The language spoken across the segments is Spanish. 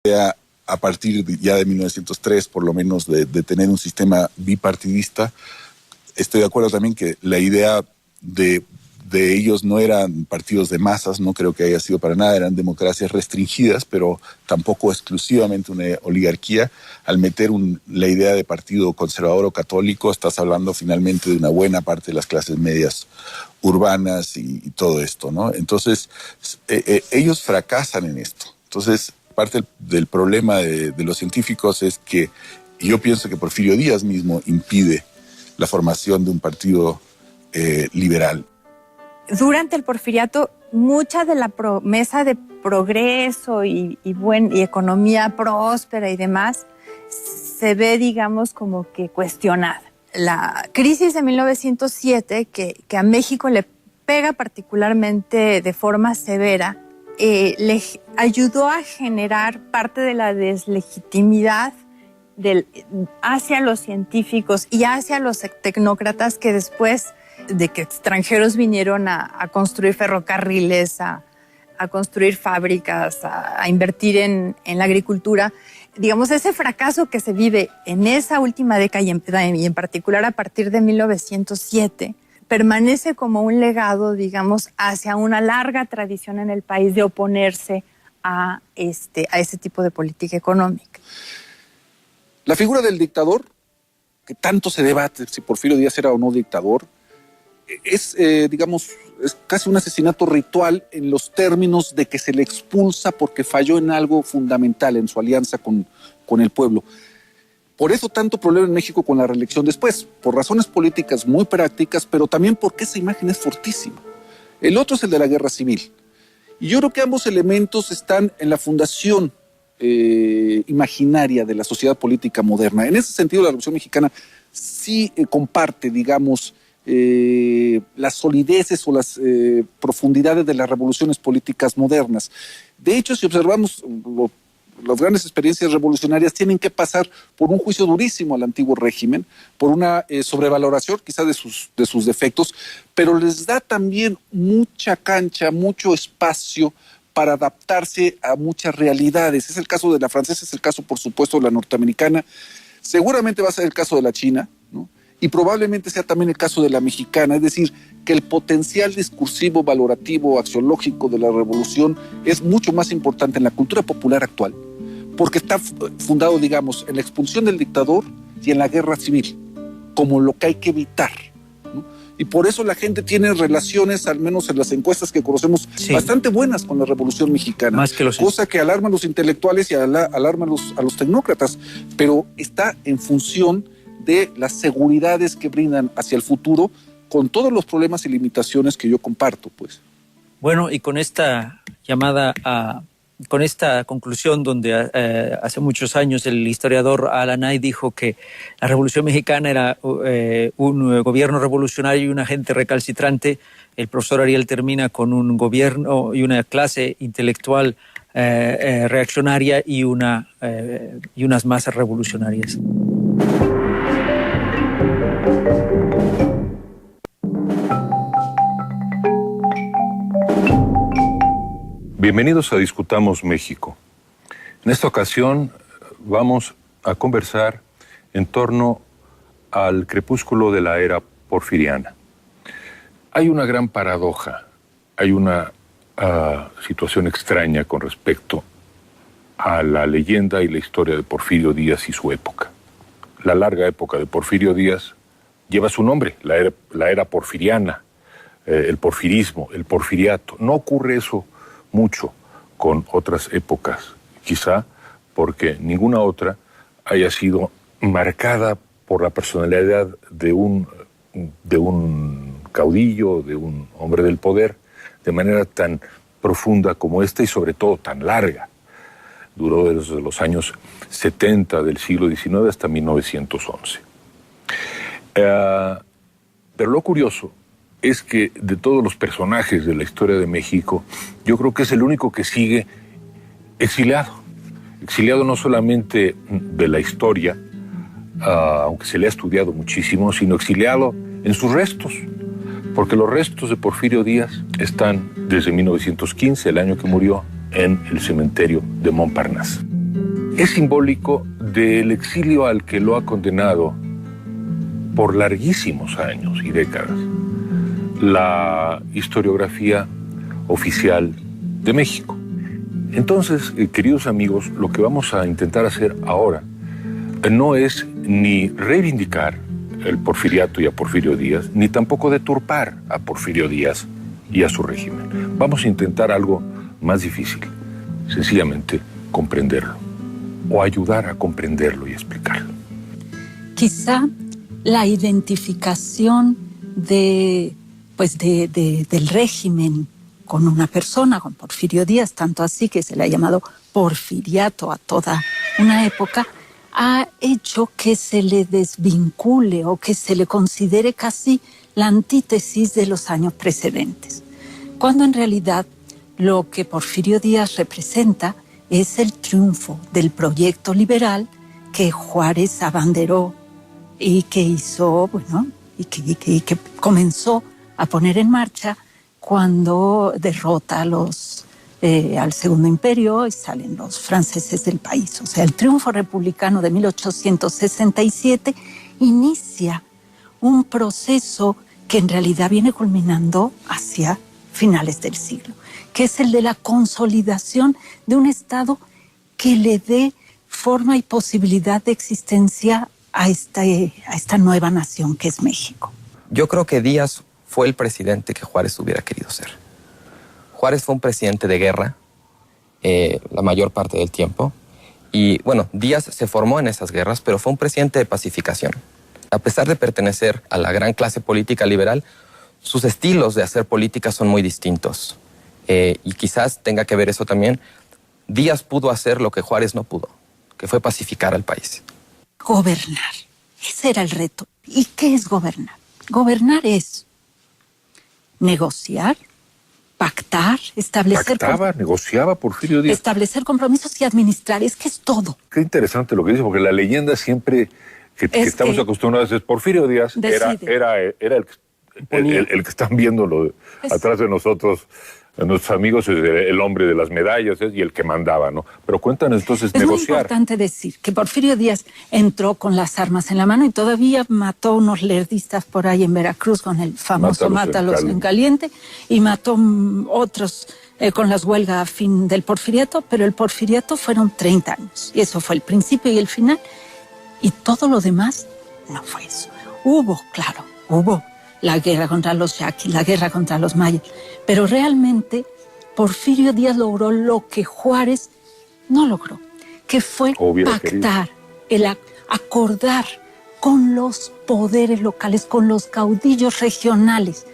A partir ya de 1903, por lo menos, de tener un sistema bipartidista. Estoy de acuerdo también que la idea de ellos no eran partidos de masas, no creo que haya sido para nada, eran democracias restringidas, pero tampoco exclusivamente una oligarquía. Al meter la idea de partido conservador o católico, estás hablando finalmente de una buena parte de las clases medias urbanas y todo esto, ¿no? Entonces, ellos fracasan en esto. Entonces, parte del problema de los científicos es que yo pienso que Porfirio Díaz mismo impide la formación de un partido liberal. Durante el porfiriato, mucha de la promesa de progreso y economía próspera y demás se ve, digamos, como que cuestionada. La crisis de 1907, que a México le pega particularmente de forma severa, le ayudó a generar parte de la deslegitimidad hacia los científicos y hacia los tecnócratas que después de que extranjeros vinieron a construir ferrocarriles, a construir fábricas, a invertir en la agricultura. Digamos, ese fracaso que se vive en esa última década y en particular a partir de 1907, permanece como un legado, digamos, hacia una larga tradición en el país de oponerse a ese tipo de política económica. La figura del dictador, que tanto se debate si Porfirio Díaz era o no dictador, es casi un asesinato ritual en los términos de que se le expulsa porque falló en algo fundamental en su alianza con el pueblo. Por eso tanto problema en México con la reelección después, por razones políticas muy prácticas, pero también porque esa imagen es fortísima. El otro es el de la guerra civil. Y yo creo que ambos elementos están en la fundación imaginaria de la sociedad política moderna. En ese sentido, la Revolución Mexicana sí comparte, digamos, las solideces o las profundidades de las revoluciones políticas modernas. De hecho, si observamos las grandes experiencias revolucionarias, tienen que pasar por un juicio durísimo al antiguo régimen, por una sobrevaloración quizá de sus defectos, pero les da también mucha cancha, mucho espacio para adaptarse a muchas realidades. Es el caso de la francesa, es el caso, por supuesto, de la norteamericana, seguramente va a ser el caso de la china, ¿no? Y probablemente sea también el caso de la mexicana, es decir, que el potencial discursivo, valorativo, axiológico de la revolución es mucho más importante en la cultura popular actual, porque está fundado, digamos, en la expulsión del dictador y en la guerra civil, como lo que hay que evitar, ¿no? Y por eso la gente tiene relaciones, al menos en las encuestas que conocemos, sí, bastante buenas con la Revolución Mexicana. Más que cosa que alarma a los intelectuales y alarma a los tecnócratas, pero está en función de las seguridades que brindan hacia el futuro, con todos los problemas y limitaciones que yo comparto, pues. Bueno, y con esta con esta conclusión donde hace muchos años el historiador Alanay dijo que la Revolución Mexicana era un gobierno revolucionario y una gente recalcitrante, el profesor Ariel termina con un gobierno y una clase intelectual reaccionaria y unas masas revolucionarias. Bienvenidos a Discutamos México. En esta ocasión vamos a conversar en torno al crepúsculo de la era porfiriana. Hay una gran paradoja, hay una situación extraña con respecto a la leyenda y la historia de Porfirio Díaz y su época. La larga época de Porfirio Díaz lleva su nombre, la era porfiriana, el porfirismo, el porfiriato. No ocurre eso mucho con otras épocas, quizá porque ninguna otra haya sido marcada por la personalidad de un caudillo, de un hombre del poder, de manera tan profunda como esta y sobre todo tan larga. Duró desde los años 70 del siglo XIX hasta 1911. Pero lo curioso es que de todos los personajes de la historia de México, yo creo que es el único que sigue exiliado. Exiliado no solamente de la historia, aunque se le ha estudiado muchísimo, sino exiliado en sus restos, porque los restos de Porfirio Díaz están desde 1915, el año que murió, en el cementerio de Montparnasse. es simbólico del exilio al que lo ha condenado por larguísimos años y décadas la historiografía oficial de México. Entonces, queridos amigos, lo que vamos a intentar hacer ahora no es ni reivindicar el porfiriato y a Porfirio Díaz, ni tampoco deturpar a Porfirio Díaz y a su régimen. Vamos a intentar algo más difícil, sencillamente comprenderlo, o ayudar a comprenderlo y explicarlo. Quizá la identificación del régimen con una persona, con Porfirio Díaz, tanto así que se le ha llamado porfiriato a toda una época, ha hecho que se le desvincule o que se le considere casi la antítesis de los años precedentes, cuando en realidad lo que Porfirio Díaz representa es el triunfo del proyecto liberal que Juárez abanderó y que hizo, y que comenzó a poner en marcha cuando derrota al Segundo Imperio y salen los franceses del país. O sea, el triunfo republicano de 1867 inicia un proceso que en realidad viene culminando hacia finales del siglo, que es el de la consolidación de un Estado que le dé forma y posibilidad de existencia a esta nueva nación que es México. Yo creo que Díaz fue el presidente que Juárez hubiera querido ser. Juárez fue un presidente de guerra la mayor parte del tiempo. Y bueno, Díaz se formó en esas guerras, pero fue un presidente de pacificación. A pesar de pertenecer a la gran clase política liberal, sus estilos de hacer política son muy distintos. Y quizás tenga que ver eso también. Díaz pudo hacer lo que Juárez no pudo, que fue pacificar al país. Gobernar. Ese era el reto. ¿Y qué es gobernar? Gobernar es negociar, pactar, negociaba Porfirio Díaz. Establecer compromisos y administrar. Es que es todo. Qué interesante lo que dice, porque la leyenda siempre que estamos acostumbrados es Porfirio Díaz era el que están viendo atrás de nosotros, nuestros amigos, el hombre de las medallas y el que mandaba, ¿no? Pero cuéntanos entonces negociar. Es muy importante decir que Porfirio Díaz entró con las armas en la mano y todavía mató unos lerdistas por ahí en Veracruz con el famoso Mátalos en caliente, y mató otros con las huelgas a fin del porfiriato, pero el porfiriato fueron 30 años y eso fue el principio y el final, y todo lo demás no fue eso. Hubo la guerra contra los yaquis, la guerra contra los mayas, pero realmente Porfirio Díaz logró lo que Juárez no logró, que fue pactar, acordar con los poderes locales, con los caudillos regionales,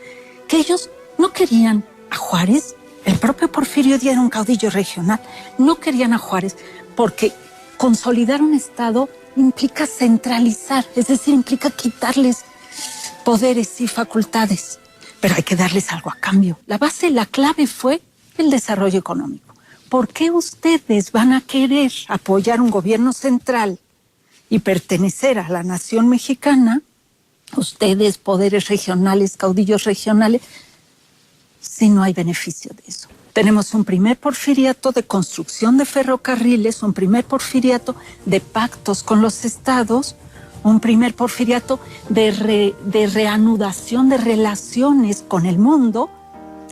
que ellos no querían a Juárez. El propio Porfirio Díaz era un caudillo regional. No querían a Juárez porque consolidar un Estado implica centralizar, es decir, implica quitarles poderes y facultades, pero hay que darles algo a cambio. La clave fue el desarrollo económico. ¿Por qué ustedes van a querer apoyar un gobierno central y pertenecer a la nación mexicana, ustedes, poderes regionales, caudillos regionales, si no hay beneficio de eso? Tenemos un primer porfiriato de construcción de ferrocarriles, un primer porfiriato de pactos con los estados, un primer porfiriato de reanudación de relaciones con el mundo,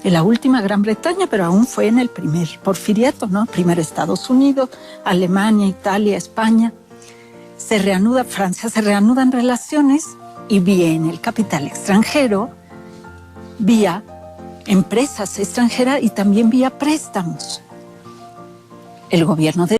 en la última Gran Bretaña, pero aún fue en el primer porfiriato, ¿no? Primero Estados Unidos, Alemania, Italia, España. Francia se reanudan relaciones y viene el capital extranjero vía empresas extranjeras y también vía préstamos. El gobierno de